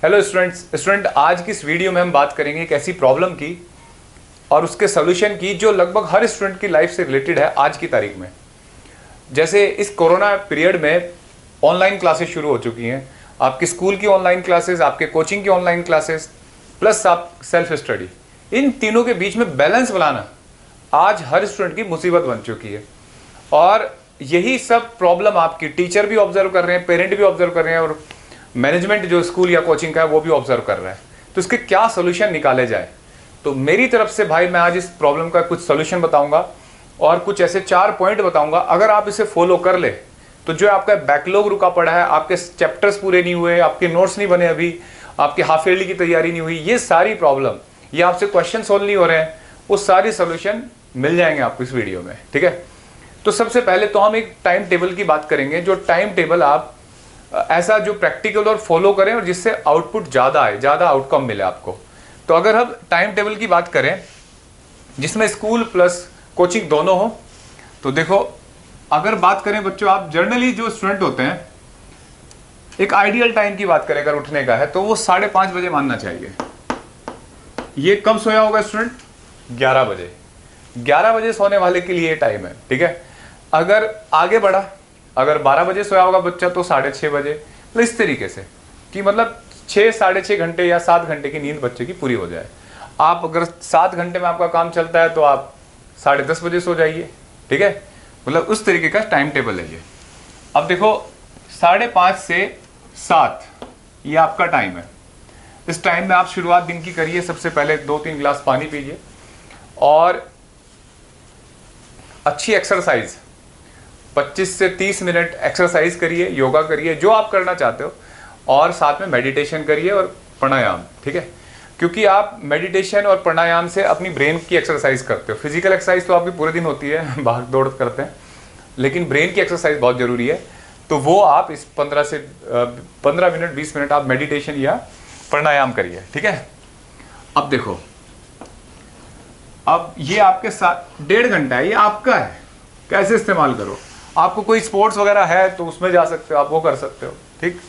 Hello student, आज की इस वीडियो में हम बात करेंगे एक ऐसी प्रॉब्लम की और उसके सोल्यूशन की जो लगभग हर स्टूडेंट की लाइफ से रिलेटेड है आज की तारीख में। जैसे इस कोरोना पीरियड में ऑनलाइन क्लासेस शुरू हो चुकी हैं, आपकी स्कूल की ऑनलाइन क्लासेस, आपके कोचिंग की ऑनलाइन क्लासेस, प्लस आप सेल्फ स्टडी, इन तीनों के बीच में बैलेंस बनाना आज हर स्टूडेंट की मुसीबत बन चुकी है। और यही सब प्रॉब्लम आपकी टीचर भी ऑब्जर्व कर रहे हैं, पेरेंट भी ऑब्जर्व कर रहे हैं और मैनेजमेंट जो स्कूल या कोचिंग का है वो भी ऑब्जर्व कर रहा है। तो इसके क्या सोल्यूशन निकाले जाए, तो मेरी तरफ से भाई मैं आज इस प्रॉब्लम का कुछ सोल्यूशन बताऊंगा और कुछ ऐसे 4 पॉइंट बताऊंगा। अगर आप इसे फॉलो कर ले तो जो आपका बैकलॉग रुका पड़ा है, आपके चैप्टर्स पूरे नहीं हुए, आपके नोट्स नहीं बने, अभी आपकी हाफ ईयरली की तैयारी नहीं हुई, ये सारी प्रॉब्लम, ये आपसे क्वेश्चन सॉल्व नहीं हो रहे हैं, वो सारी सोल्यूशन मिल जाएंगे आपको इस वीडियो में। ठीक है, तो सबसे पहले तो हम एक टाइम टेबल की बात करेंगे, जो टाइम टेबल आप ऐसा जो प्रैक्टिकल और फॉलो करें और जिससे आउटपुट ज़्यादा आए, ज़्यादा आउटकम मिले आपको। तो अगर हम टाइम टेबल की बात करें जिसमें स्कूल प्लस कोचिंग दोनों हो, तो देखो अगर बात करें बच्चों, आप जनरली जो स्टूडेंट होते हैं, एक आइडियल टाइम की बात करें अगर उठने का है तो वो 5:30 बजे मानना चाहिए। ये कब सोया होगा स्टूडेंट? 11 बजे। 11 बजे सोने वाले के लिए टाइम है। ठीक है, अगर आगे बढ़ा, अगर 12 बजे सोया होगा बच्चा तो 6:30 बजे, तो इस तरीके से कि मतलब 6-6.5 घंटे या 7 घंटे की नींद बच्चे की पूरी हो जाए। आप अगर 7 घंटे में आपका काम चलता है तो आप 10:30 बजे सो जाइए। ठीक है, मतलब उस तरीके का टाइम टेबल है ये। अब देखो 5:30 से 7 ये आपका टाइम है। इस टाइम में आप शुरुआत दिन की करिए। सबसे पहले 2-3 गिलास पानी पीजिए और अच्छी एक्सरसाइज 25 से 30 मिनट एक्सरसाइज करिए, योगा करिए, जो आप करना चाहते हो, और साथ में मेडिटेशन करिए और प्राणायाम। ठीक है, क्योंकि आप मेडिटेशन और प्राणायाम से अपनी ब्रेन की एक्सरसाइज करते हो। फिजिकल एक्सरसाइज तो आपकी पूरे दिन होती है, भाग दौड़ करते हैं, लेकिन ब्रेन की एक्सरसाइज बहुत जरूरी है। तो वो आप इस 15 मिनट 20 मिनट आप मेडिटेशन या प्राणायाम करिए। ठीक है, अब देखो, अब ये आपके साथ 1.5 घंटा है, ये आपका है, कैसे इस्तेमाल करो। आपको कोई स्पोर्ट्स वगैरह है तो उसमें जा सकते हो, आप वो कर सकते हो। ठीक,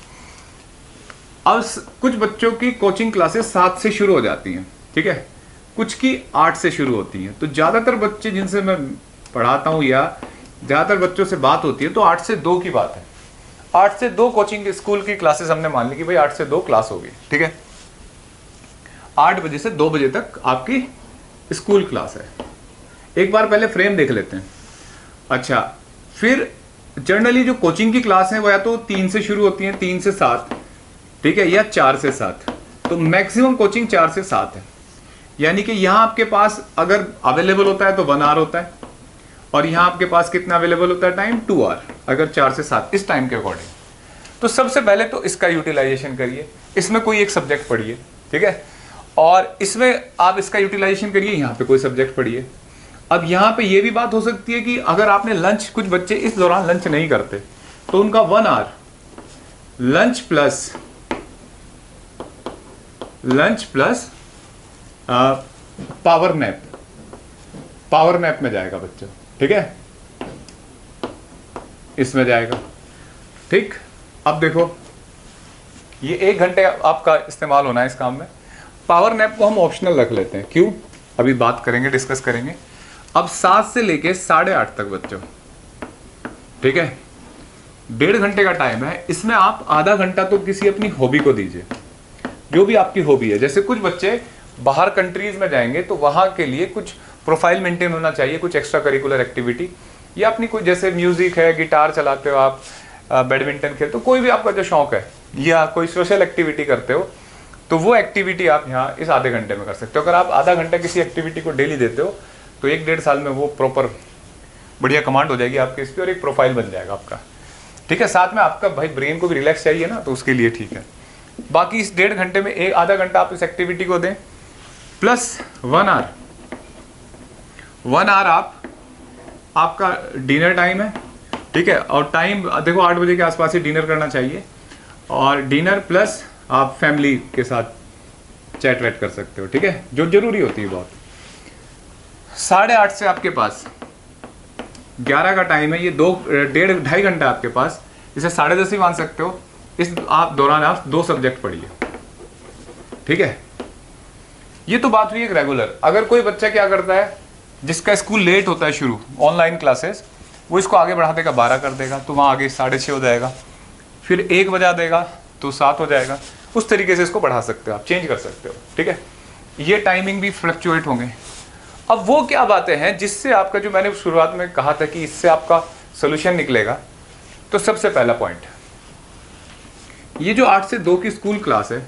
अब कुछ बच्चों की कोचिंग क्लासेस 7 से शुरू हो जाती हैं। ठीक है, कुछ की 8 से शुरू होती हैं। तो ज़्यादातर बच्चे जिनसे मैं पढ़ाता हूँ या ज़्यादातर बच्चों से बात होती है तो 8 से 2 की बात है। 8 से 2 कोचिंग स्कूल की क्लासेस हमने मान ली कि भाई 8 से 2 क्लास होगी। ठीक है, 8 बजे से 2 बजे तक आपकी स्कूल क्लास है। एक बार पहले फ्रेम देख लेते हैं। अच्छा, फिर जनरली जो कोचिंग की क्लास है वो या तो 3 से शुरू होती है, 3 से 7, ठीक है, या 4 से 7। तो मैक्सिमम कोचिंग 4 से 7 है। यानी कि यहां आपके पास अगर अवेलेबल होता है तो 1 आवर होता है, और यहां आपके पास कितना अवेलेबल होता है टाइम? 2 आवर, अगर 4 से 7 इस टाइम के अकॉर्डिंग। तो सबसे पहले तो इसका यूटिलाइजेशन करिए, इसमें कोई एक सब्जेक्ट पढ़िए। ठीक है, और इसमें आप इसका यूटिलाइजेशन करिए, यहाँ पे कोई सब्जेक्ट पढ़िए। अब यहाँ पे ये भी बात हो सकती है कि अगर आपने लंच, कुछ बच्चे इस दौरान लंच नहीं करते, तो उनका 1 hour lunch plus power nap में जाएगा बच्चा। ठीक है, इसमें जाएगा। ठीक, अब देखो ये 1 घंटे आपका इस्तेमाल होना है इस काम में। पावर नैप को हम ऑप्शनल रख लेते हैं, क्यों? अभी बात करेंगे, डिस्कस करेंगे। अब 7 से लेके 8:30 तक बच्चों, ठीक है, 1.5 घंटे का टाइम है। इसमें आप आधा घंटा तो किसी अपनी हॉबी को दीजिए, जो भी आपकी हॉबी है। जैसे कुछ बच्चे बाहर कंट्रीज में जाएंगे तो वहां के लिए कुछ प्रोफाइल मेंटेन होना चाहिए, कुछ एक्स्ट्रा करिकुलर एक्टिविटी, या अपनी कोई, जैसे म्यूजिक है, गिटार चलाते हो आप, बैडमिंटन खेलते हो, कोई भी आपका जो शौक है, या कोई सोशल एक्टिविटी करते हो, तो वो एक्टिविटी आप यहाँ इस आधे घंटे में कर सकते हो। अगर आप आधा घंटा किसी एक्टिविटी को डेली देते हो तो 1-1.5 साल में वो प्रॉपर बढ़िया कमांड हो जाएगी आपके इस पर और एक प्रोफाइल बन जाएगा आपका। ठीक है, साथ में आपका भाई ब्रेन को भी रिलैक्स चाहिए ना, तो उसके लिए ठीक है। बाकी इस 1.5 घंटे में आधा घंटा आप इस एक्टिविटी को दें, प्लस 1 आवर आपका डिनर टाइम है। ठीक है, और टाइम देखो 8 बजे के आसपास ही डिनर करना चाहिए, और डिनर प्लस आप फैमिली के साथ चैट वैट कर सकते हो। ठीक है, जो जरूरी होती है बहुत। 8:30 से आपके पास 11 का टाइम है, ये 2-1.5 घंटा आपके पास, इसे 10:30 ही मान सकते हो। इस आप दौरान आप 2 सब्जेक्ट पढ़िए। ठीक है। ये तो बात हुई एक रेगुलर। अगर कोई बच्चा क्या करता है, जिसका स्कूल लेट होता है शुरू, ऑनलाइन क्लासेस, वो इसको आगे बढ़ा देगा, 12 कर देगा, तो वहाँ आगे 6:30 हो जाएगा, फिर 1 बजा देगा तो 7 हो जाएगा। उस तरीके से इसको बढ़ा सकते हो, आप चेंज कर सकते हो, ठीक है। ये टाइमिंग भी फ्लक्चुएट होंगे। अब वो क्या बातें हैं जिससे आपका, जो मैंने शुरुआत में कहा था कि इससे आपका सोल्यूशन निकलेगा। तो सबसे पहला पॉइंट, ये जो 8 से 2 की स्कूल क्लास है,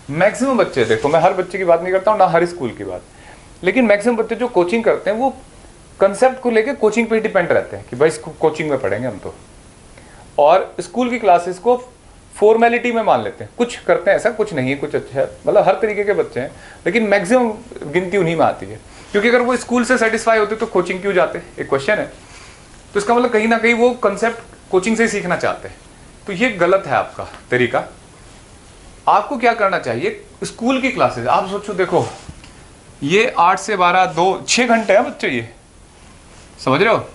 मैक्सिमम बच्चे, देखो मैं हर बच्चे की बात नहीं करता हूँ, ना हर स्कूल की बात, लेकिन मैक्सिमम बच्चे जो कोचिंग करते हैं वो कंसेप्ट को लेके कोचिंग पे डिपेंड रहते हैं कि भाई इसको कोचिंग में पढ़ेंगे हम तो, और स्कूल की क्लासेस को फॉर्मेलिटी में मान लेते हैं। कुछ करते हैं ऐसा, कुछ नहीं है, कुछ अच्छा है, मतलब हर तरीके के बच्चे हैं, लेकिन मैक्सिमम गिनती उन्हीं में आती है। क्योंकि अगर वो स्कूल से सेटिस्फाई होते तो कोचिंग क्यों जाते, एक क्वेश्चन है। तो इसका मतलब कहीं ना कहीं वो कंसेप्ट कोचिंग से ही सीखना चाहते हैं। तो ये गलत है आपका तरीका। आपको क्या करना चाहिए, स्कूल की क्लासेस आप सोचो, देखो ये 8 से 12, 6 घंटे है बच्चे, ये समझ रहे हो,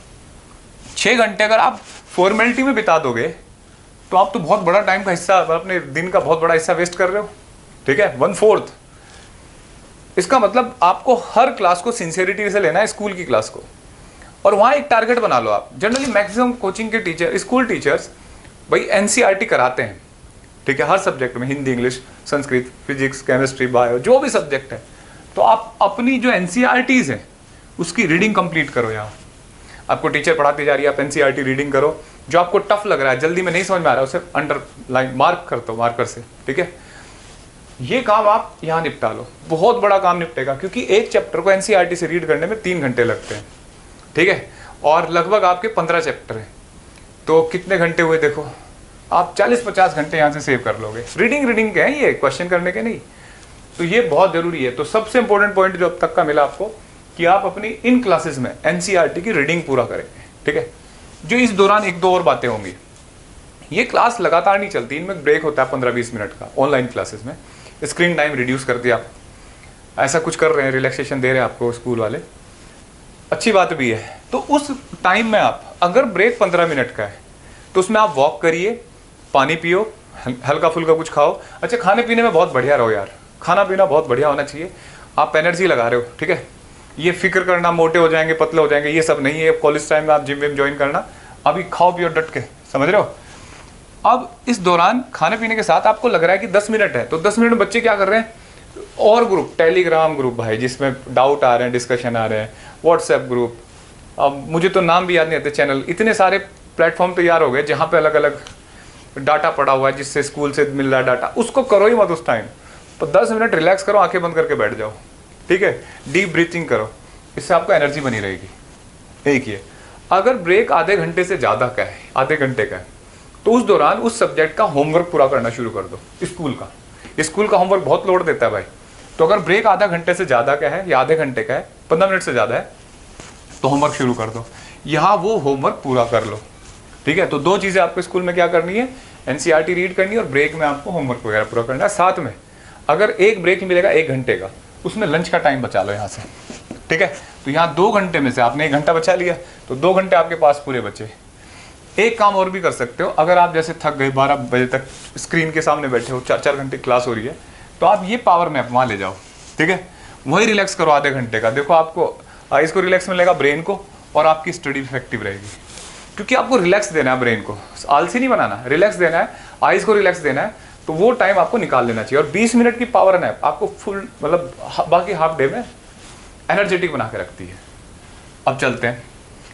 6 घंटे अगर आप फॉर्मेलिटी में बिता दोगे तो आप तो बहुत बड़ा टाइम का हिस्सा, अपने दिन का बहुत बड़ा हिस्सा वेस्ट कर रहे हो, ठीक है, 1/4। इसका मतलब आपको हर क्लास को सिंसियरिटी से लेना है, स्कूल की क्लास को, और वहाँ एक टारगेट बना लो आप। जनरली मैक्सिमम कोचिंग के टीचर, स्कूल टीचर्स भाई एनसीईआरटी कराते हैं, ठीक है, हर सब्जेक्ट में, Hindi, English, Sanskrit, physics, chemistry, bio, जो भी सब्जेक्ट है। तो आप अपनी जो एनसीईआरटीज है उसकी रीडिंग कंप्लीट करो। यहाँ आपको टीचर पढ़ाती जा रही है, आप एनसीईआरटी रीडिंग करो। जो आपको टफ लग रहा है, जल्दी में नहीं समझ में आ रहा है, उसे अंडरलाइन मार्क कर दो मार्कर से, ठीक है। ये काम आप यहाँ निपटा लो, बहुत बड़ा काम निपटेगा, क्योंकि एक चैप्टर को एनसीईआरटी से रीड करने में 3 घंटे लगते हैं, ठीक है, और लगभग आपके 15 चैप्टर हैं, तो कितने घंटे हुए देखो, आप 40-50 घंटे यहाँ से सेव कर लोगे। रीडिंग के हैं ये, क्वेश्चन करने के नहीं। तो ये बहुत जरूरी है। तो सबसे इंपॉर्टेंट पॉइंट जो अब तक का मिला आपको, कि आप अपनी इन क्लासेस में एनसीईआरटी की रीडिंग पूरा करेंगे, ठीक है। जो इस दौरान 1-2 और बातें होंगी, ये क्लास लगातार नहीं चलती, इनमें ब्रेक होता है 15-20 मिनट का। ऑनलाइन क्लासेस में स्क्रीन टाइम रिड्यूस कर दिया, ऐसा कुछ कर रहे हैं, रिलैक्सेशन दे रहे हैं आपको स्कूल वाले, अच्छी बात भी है। तो उस टाइम में आप अगर ब्रेक 15 मिनट का है तो उसमें आप वॉक करिए, पानी पियो, हल्का फुल्का कुछ खाओ। अच्छा, खाने पीने में बहुत बढ़िया रहो यार, खाना पीना बहुत बढ़िया होना चाहिए। आप एनर्जी लगा रहे हो, ठीक है, ये फिक्र करना मोटे हो जाएंगे, पतले हो जाएंगे, ये सब नहीं है। कॉलेज टाइम में आप जिम विम ज्वाइन करना, अभी खाओ पियो डट के, समझ रहे हो। अब इस दौरान खाने पीने के साथ आपको लग रहा है कि 10 मिनट है, तो 10 मिनट में बच्चे क्या कर रहे हैं, और ग्रुप, टेलीग्राम ग्रुप भाई, जिसमें डाउट आ रहे हैं, डिस्कशन आ रहे हैं, व्हाट्सएप ग्रुप, अब मुझे तो नाम भी याद नहीं आते, चैनल, इतने सारे प्लेटफॉर्म तैयार हो गए जहाँ पे अलग अलग डाटा पड़ा हुआ है, जिससे स्कूल से मिल रहा है डाटा, उसको करो ही मत उस टाइम। तो 10 मिनट रिलैक्स करो, आंखें बंद करके बैठ जाओ, ठीक है, डीप ब्रीथिंग करो, इससे आपको एनर्जी बनी रहेगी। एक ये, अगर ब्रेक आधे घंटे से ज़्यादा का है, आधे घंटे का है, तो उस दौरान उस सब्जेक्ट का होमवर्क पूरा करना शुरू कर दो। स्कूल का होमवर्क बहुत लोड देता है भाई। तो अगर ब्रेक आधा घंटे से ज़्यादा का है या आधे घंटे का है, 15 मिनट से ज़्यादा है, तो होमवर्क शुरू कर दो, यहाँ वो होमवर्क पूरा कर लो, ठीक है। तो 2 चीज़ें आपको स्कूल में क्या करनी है, एनसीईआरटी रीड करनी है, और ब्रेक में आपको होमवर्क वगैरह पूरा करना है। साथ में अगर एक ब्रेक मिलेगा 1 घंटे का, उसमें लंच का टाइम बचा लो यहाँ से, ठीक है। तो यहाँ 2 घंटे में से आपने 1 घंटा बचा लिया, तो 2 घंटे आपके पास पूरे बचे। एक काम और भी कर सकते हो, अगर आप जैसे थक गए, 12 बजे तक स्क्रीन के सामने बैठे हो, 4 घंटे क्लास हो रही है, तो आप ये पावर मैप वहाँ ले जाओ, ठीक है, वही रिलैक्स करो आधे घंटे का। देखो आपको आइज़ को रिलैक्स मिलेगा, ब्रेन को, और आपकी स्टडी इफेक्टिव रहेगी, क्योंकि आपको रिलैक्स देना है, ब्रेन को आलसी नहीं बनाना, रिलैक्स देना है, आइज़ को रिलैक्स देना है। तो वो टाइम आपको निकाल लेना चाहिए। और 20 मिनट की पावर नैप आपको फुल, मतलब बाकी हाफ डे में एनर्जेटिक बना के रखती है। अब चलते हैं,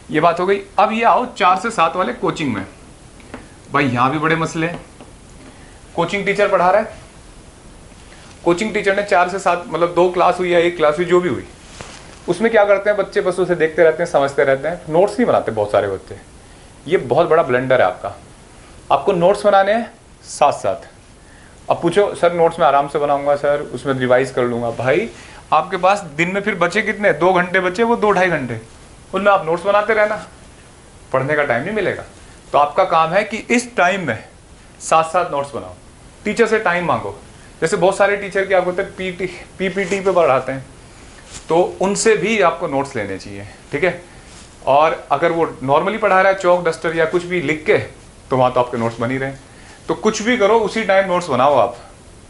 ये बात हो गई। अब ये आओ 4 से 7 वाले कोचिंग में। भाई यहाँ भी बड़े मसले हैं। कोचिंग टीचर पढ़ा रहा है, कोचिंग टीचर ने 4 से 7, मतलब 2 क्लास हुई या 1 क्लास हुई, जो भी हुई, उसमें क्या करते हैं बच्चे, बस उसे देखते रहते हैं, समझते रहते हैं, नोट्स नहीं बनाते बहुत सारे बच्चे। ये बहुत बड़ा ब्लंडर है आपका। आपको नोट्स बनाने हैं साथ साथ। अब पूछो सर नोट्स में आराम से बनाऊंगा सर, उसमें रिवाइज कर लूँगा। भाई आपके पास दिन में फिर बचे कितने, 2 घंटे बचे, वो 2-2.5 घंटे, उनमें आप नोट्स बनाते रहना, पढ़ने का टाइम नहीं मिलेगा। तो आपका काम है कि इस टाइम में साथ साथ नोट्स बनाओ। टीचर से टाइम मांगो। जैसे बहुत सारे टीचर क्या होते हैं, पीपीटी पे पढ़ाते हैं, तो उनसे भी आपको नोट्स लेने चाहिए, ठीक है। और अगर वो नॉर्मली पढ़ा रहा है, चौक डस्टर या कुछ भी लिख के, तो वहाँ तो आपके नोट्स बन ही रहे। तो कुछ भी करो, उसी टाइम नोट्स बनाओ आप,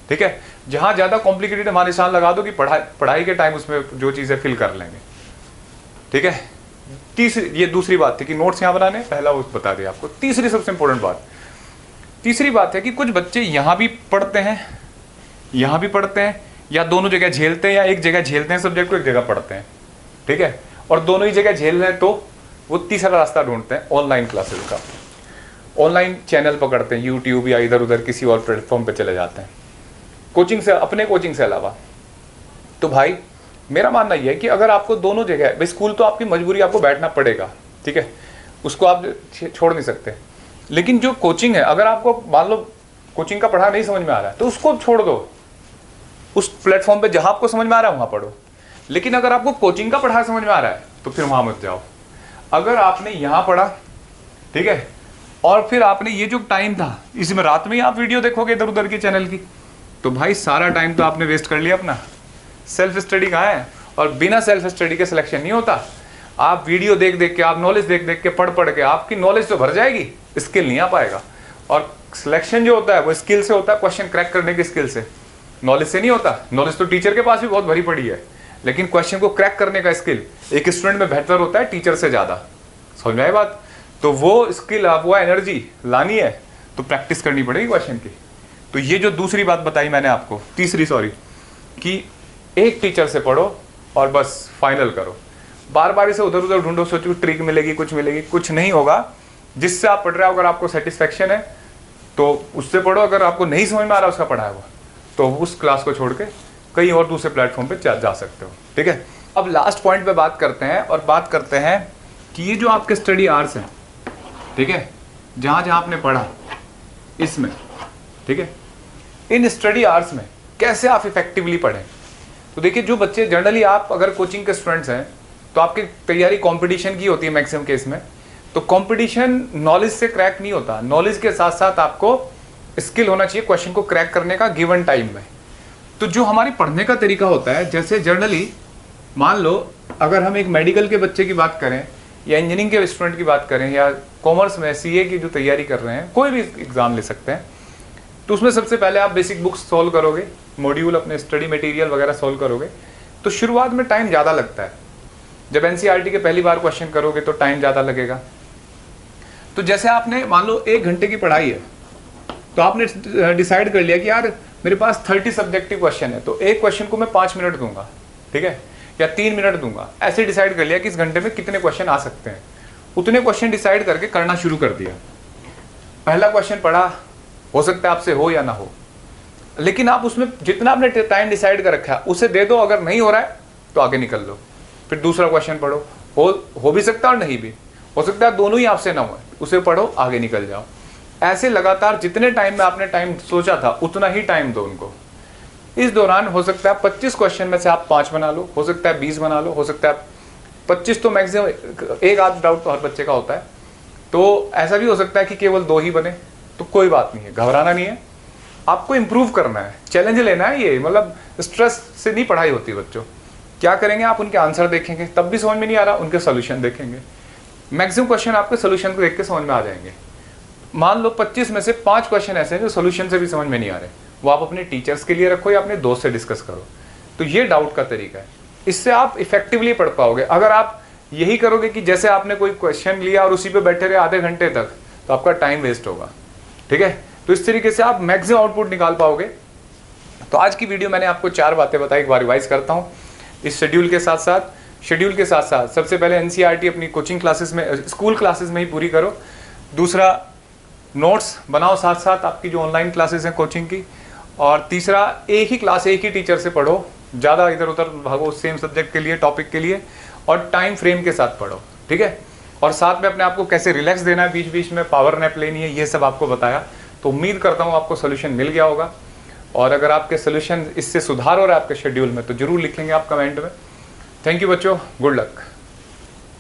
ठीक है। जहाँ ज़्यादा कॉम्प्लिकेटेड वहाँ निशान लगा दो कि पढ़ाई के टाइम उसमें जो चीज़ें फिल कर लेंगे, ठीक है। तीसरी, ये दूसरी बात थी कि नोट्स यहाँ बनाने, पहला वो बता दिया आपको। तीसरी सबसे इंपॉर्टेंट बात, तीसरी बात है कि कुछ बच्चे यहाँ भी पढ़ते हैं, यहाँ भी पढ़ते हैं, या दोनों जगह झेलते हैं, या एक जगह झेलते हैं सब्जेक्ट को, एक जगह पढ़ते हैं, ठीक है, और दोनों ही जगह झेल रहे हैं, तो वो तीसरा रास्ता ढूंढते हैं ऑनलाइन क्लासेस का। ऑनलाइन चैनल पकड़ते हैं, यूट्यूब या इधर उधर किसी और प्लेटफॉर्म पे चले जाते हैं, कोचिंग से, अपने कोचिंग से अलावा। तो भाई मेरा मानना यह है कि अगर आपको दोनों जगह, भाई स्कूल तो आपकी मजबूरी, आपको बैठना पड़ेगा, ठीक है, उसको आप छोड़ नहीं सकते, लेकिन जो कोचिंग है, अगर आपको मान लो कोचिंग का पढ़ा नहीं समझ में आ रहा है तो उसको छोड़ दो, उस प्लेटफॉर्म पे जहां आपको समझ में आ रहा है वहां पढ़ो। लेकिन अगर आपको कोचिंग का पढ़ा समझ में आ रहा है तो फिर वहां मत जाओ। अगर आपने यहाँ पढ़ा, ठीक है, और फिर आपने ये जो टाइम था इसमें रात में ही आप वीडियो देखोगे इधर उधर की चैनल की, तो भाई सारा टाइम तो आपने वेस्ट कर लिया अपना। सेल्फ स्टडी कहाँ है? और बिना सेल्फ स्टडी के सिलेक्शन नहीं होता। आप वीडियो देख देख के, आप नॉलेज देख देख के, पढ़ पढ़ के आपकी नॉलेज तो भर जाएगी, स्किल नहीं आ पाएगा। और सिलेक्शन जो होता है वो स्किल से होता है, क्वेश्चन क्रैक करने की स्किल से, नॉलेज से नहीं होता। नॉलेज तो टीचर के पास भी बहुत भरी पड़ी है, लेकिन क्वेश्चन को क्रैक करने का स्किल एक स्टूडेंट में बेहतर होता है टीचर से ज़्यादा। समझ में आई बात? तो वो स्किल, आप वो एनर्जी लानी है तो प्रैक्टिस करनी पड़ेगी क्वेश्चन की। तो ये जो दूसरी बात बताई मैंने आपको, तीसरी सॉरी, कि एक टीचर से पढ़ो और बस फाइनल करो। बार बार इसे उधर उधर ढूंढो, सोचो ट्रिक मिलेगी, कुछ मिलेगी, कुछ नहीं होगा। जिससे आप पढ़ रहे हो अगर आपको सेटिस्फेक्शन है तो उससे पढ़ो, अगर आपको नहीं समझ में आ रहा उसका पढ़ाया हुआ तो उस क्लास को छोड़ के कहीं और दूसरे प्लेटफॉर्म पे जा सकते हो, ठीक है। अब लास्ट पॉइंट पे बात करते हैं, और बात करते हैं कि ये जो आपके स्टडी आवर्स हैं, ठीक है, जहाँ जहाँ आपने पढ़ा इसमें, ठीक है, इन स्टडी आवर्स में कैसे आप इफेक्टिवली पढ़ें। तो देखिए, जो बच्चे जनरली, आप अगर कोचिंग के स्टूडेंट्स हैं तो आपकी तैयारी कंपटीशन की होती है मैक्सिमम केस में। तो कंपटीशन नॉलेज से क्रैक नहीं होता, नॉलेज के साथ साथ आपको स्किल होना चाहिए क्वेश्चन को क्रैक करने का गिवन टाइम में। तो जो हमारी पढ़ने का तरीका होता है, जैसे जनरली मान लो अगर हम एक मेडिकल के बच्चे की बात करें, या इंजीनियरिंग के स्टूडेंट की बात करें, या कॉमर्स में सीए की जो तैयारी कर रहे हैं, कोई भी एग्जाम ले सकते हैं, तो उसमें सबसे पहले आप बेसिक बुक्स सॉल्व करोगे, मॉड्यूल अपने स्टडी मटेरियल वगैरह सॉल्व करोगे, तो शुरुआत में टाइम ज़्यादा लगता है। जब एनसीईआरटी के पहली बार क्वेश्चन करोगे तो टाइम ज़्यादा लगेगा। तो जैसे आपने मान लो 1 घंटे की पढ़ाई है, तो आपने डिसाइड कर लिया कि यार मेरे पास 30 सब्जेक्टिव क्वेश्चन है, तो एक क्वेश्चन को मैं 5 मिनट दूंगा, ठीक है, या 3 मिनट दूंगा। ऐसे डिसाइड कर लिया कि इस घंटे में कितने क्वेश्चन आ सकते हैं, उतने क्वेश्चन डिसाइड करके करना शुरू कर दिया। पहला क्वेश्चन पढ़ा, हो सकता है आपसे हो या ना हो, लेकिन आप उसमें जितना आपने टाइम डिसाइड कर रखा है उसे दे दो। अगर नहीं हो रहा है तो आगे निकल लो, फिर दूसरा क्वेश्चन पढ़ो, हो भी सकता है और नहीं भी हो सकता है, दोनों ही आपसे ना हो, उसे पढ़ो, आगे निकल जाओ। ऐसे लगातार जितने टाइम में आपने टाइम सोचा था उतना ही टाइम दो उनको। इस दौरान हो सकता है 25 क्वेश्चन में से आप 5 बना लो, हो सकता है 20 बना लो, हो सकता है 25, तो मैक्सिमम एक आध डाउट तो हर बच्चे का होता है। तो ऐसा भी हो सकता है कि केवल 2 ही बने, तो कोई बात नहीं है, घबराना नहीं है, आपको इम्प्रूव करना है, चैलेंज लेना है। ये मतलब स्ट्रेस से नहीं पढ़ाई होती बच्चों। क्या करेंगे आप, उनके आंसर देखेंगे, तब भी समझ में नहीं आ रहा, उनके सोल्यूशन देखेंगे। मैक्सिमम क्वेश्चन आपके सोल्यूशन को देख के समझ में आ जाएंगे। मान लो 25 में से 5 क्वेश्चन ऐसे हैं जो सोल्यूशन से भी समझ में नहीं आ रहे, वो आप अपने टीचर्स के लिए रखो या अपने दोस्त से डिस्कस करो। तो ये डाउट का तरीका है, इससे आप इफेक्टिवली पढ़ पाओगे। अगर आप यही करोगे कि जैसे आपने कोई क्वेश्चन लिया और उसी पे बैठे रहे आधे घंटे तक, तो आपका टाइम वेस्ट होगा, ठीक है। तो इस तरीके से आप मैक्सिमम आउटपुट निकाल पाओगे। तो आज की वीडियो मैंने आपको 4 बातें बताई, एक बार रिवाइज करता हूँ। इस शेड्यूल के साथ साथ सबसे पहले एनसीईआरटी अपनी कोचिंग क्लासेस में, स्कूल क्लासेस में ही पूरी करो। दूसरा, नोट्स बनाओ साथ साथ आपकी जो ऑनलाइन क्लासेस हैं कोचिंग की। और तीसरा, एक ही क्लास एक ही टीचर से पढ़ो, ज़्यादा इधर उधर भागो सेम सब्जेक्ट के लिए, टॉपिक के लिए, और टाइम फ्रेम के साथ पढ़ो, ठीक है। और साथ में अपने आपको कैसे रिलैक्स देना है, बीच बीच में पावर नैप लेनी है, ये सब आपको बताया। तो उम्मीद करता हूँ आपको सोल्यूशन मिल गया होगा। और अगर आपके सोल्यूशन इससे सुधार हो रहा है आपके शेड्यूल में तो जरूर लिखेंगे आप कमेंट में। थैंक यू बच्चों, गुड लक।